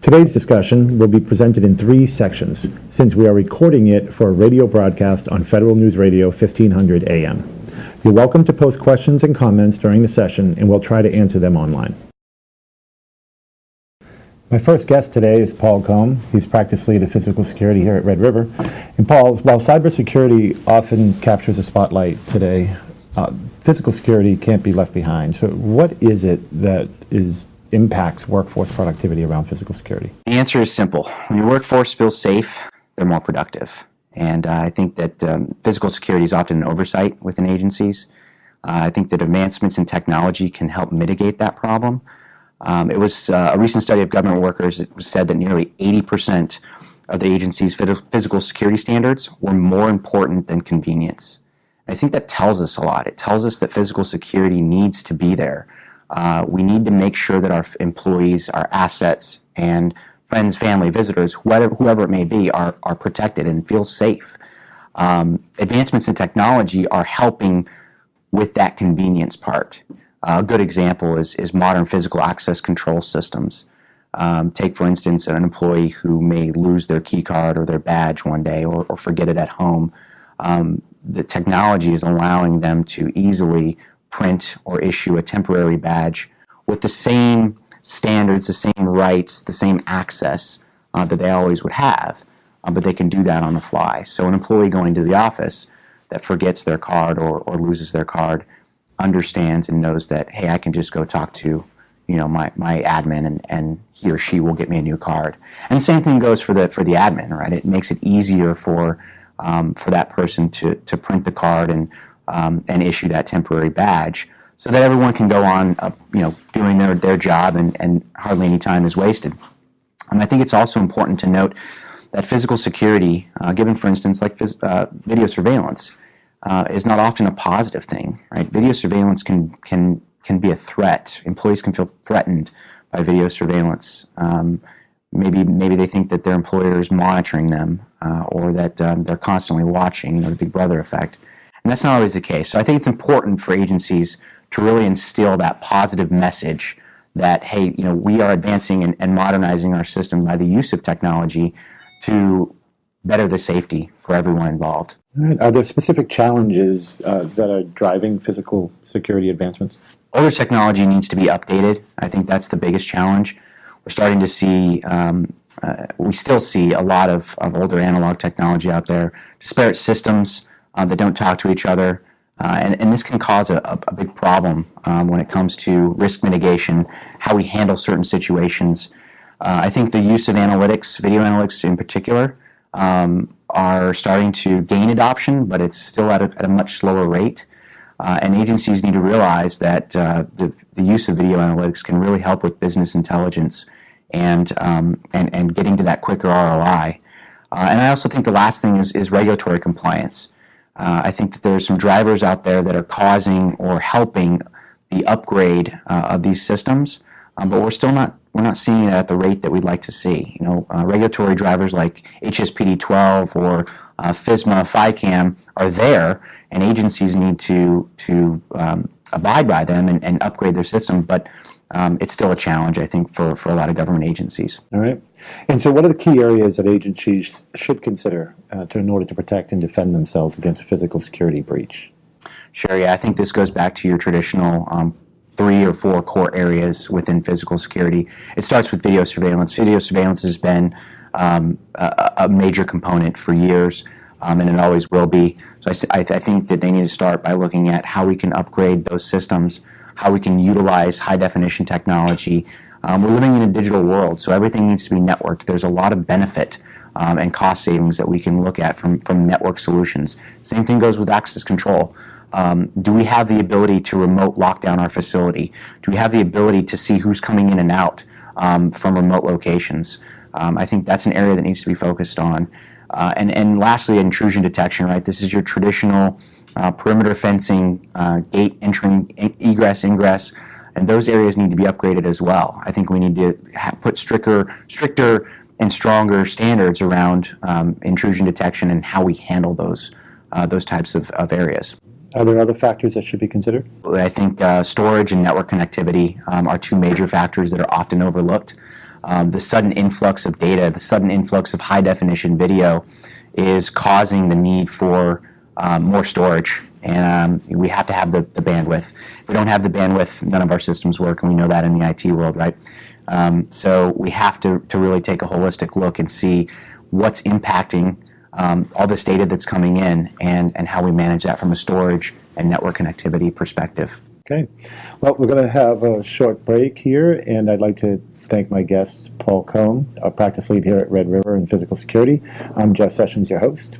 Today's discussion will be presented in three sections, since we are recording it for a radio broadcast on Federal News Radio 1500 AM. You're welcome to post questions and comments during the session, and we'll try to answer them online. My first guest today is Paul Cohn. He's practice lead of physical security here at Red River. And Paul, while cybersecurity often captures the spotlight today, physical security can't be left behind. So what is it that impacts workforce productivity around physical security? The answer is simple. When your workforce feels safe, they're more productive. And I think that physical security is often an oversight within agencies. I think that advancements in technology can help mitigate that problem. It was a recent study of government workers that said that nearly 80% of the agency's physical security standards were more important than convenience. I think that tells us a lot. It tells us that physical security needs to be there. We need to make sure that our employees, our assets, and friends, family, visitors, whoever it may be, are protected and feel safe. Advancements in technology are helping with that convenience part. A good example is modern physical access control systems. Take, for instance, an employee who may lose their key card or their badge one day or forget it at home. The technology is allowing them to easily print or issue a temporary badge with the same standards, the same rights, the same access that they always would have, but they can do that on the fly. So an employee going to the office that forgets their card or loses their card understands and knows that, hey, I can just go talk to my admin and he or she will get me a new card. And the same thing goes for the admin, right? It makes it easier for that person to print the card and issue that temporary badge so that everyone can go on, doing their job and hardly any time is wasted. And I think it's also important to note that physical security, given for instance like video surveillance, is not often a positive thing, right? Video surveillance can be a threat. Employees can feel threatened by video surveillance. Maybe they think that their employer is monitoring them or that they're constantly watching, the Big Brother effect. And that's not always the case. So I think it's important for agencies to really instill that positive message that, hey, we are advancing and modernizing our system by the use of technology to better the safety for everyone involved. All right. Are there specific challenges that are driving physical security advancements? Older technology needs to be updated. I think that's the biggest challenge. We're starting to see, we still see a lot of older analog technology out there, disparate systems that don't talk to each other, and this can cause a big problem when it comes to risk mitigation, how we handle certain situations. I think the use of analytics, video analytics in particular, are starting to gain adoption, but it's still at a much slower rate. And agencies need to realize that the use of video analytics can really help with business intelligence and getting to that quicker ROI. And I also think the last thing is regulatory compliance. I think that there are some drivers out there that are causing or helping the upgrade of these systems, but we're not seeing it at the rate that we'd like to see. Regulatory drivers like HSPD 12 or FISMA, FICAM are there, and agencies need to abide by them and upgrade their system, but it's still a challenge, I think, for a lot of government agencies. All right. And so what are the key areas that agencies should consider in order to protect and defend themselves against a physical security breach? Sure, yeah. I think this goes back to your traditional 3 or 4 core areas within physical security. It starts with video surveillance. Video surveillance has been a major component for years, and it always will be. So I think that they need to start by looking at how we can upgrade those systems, how we can utilize high-definition technology. We're living in a digital world, so everything needs to be networked. There's a lot of benefit and cost savings that we can look at from network solutions. Same thing goes with access control. Do we have the ability to remote lock down our facility? Do we have the ability to see who's coming in and out from remote locations? I think that's an area that needs to be focused on. And lastly, intrusion detection, right? This is your traditional perimeter fencing, gate entering, egress, ingress, and those areas need to be upgraded as well. I think we need to put stricter and stronger standards around intrusion detection and how we handle those types of areas. Are there other factors that should be considered? I think storage and network connectivity are two major factors that are often overlooked. the sudden influx of data, the sudden influx of high-definition video is causing the need for more storage. And we have to have the bandwidth. If we don't have the bandwidth, none of our systems work, and we know that in the IT world, right? So we have to really take a holistic look and see what's impacting all this data that's coming in, and how we manage that from a storage and network connectivity perspective. Okay. Well, we're going to have a short break here, and I'd like to thank my guests, Paul Cohn, a practice lead here at Red River in physical security. I'm Jeff Sessions, your host.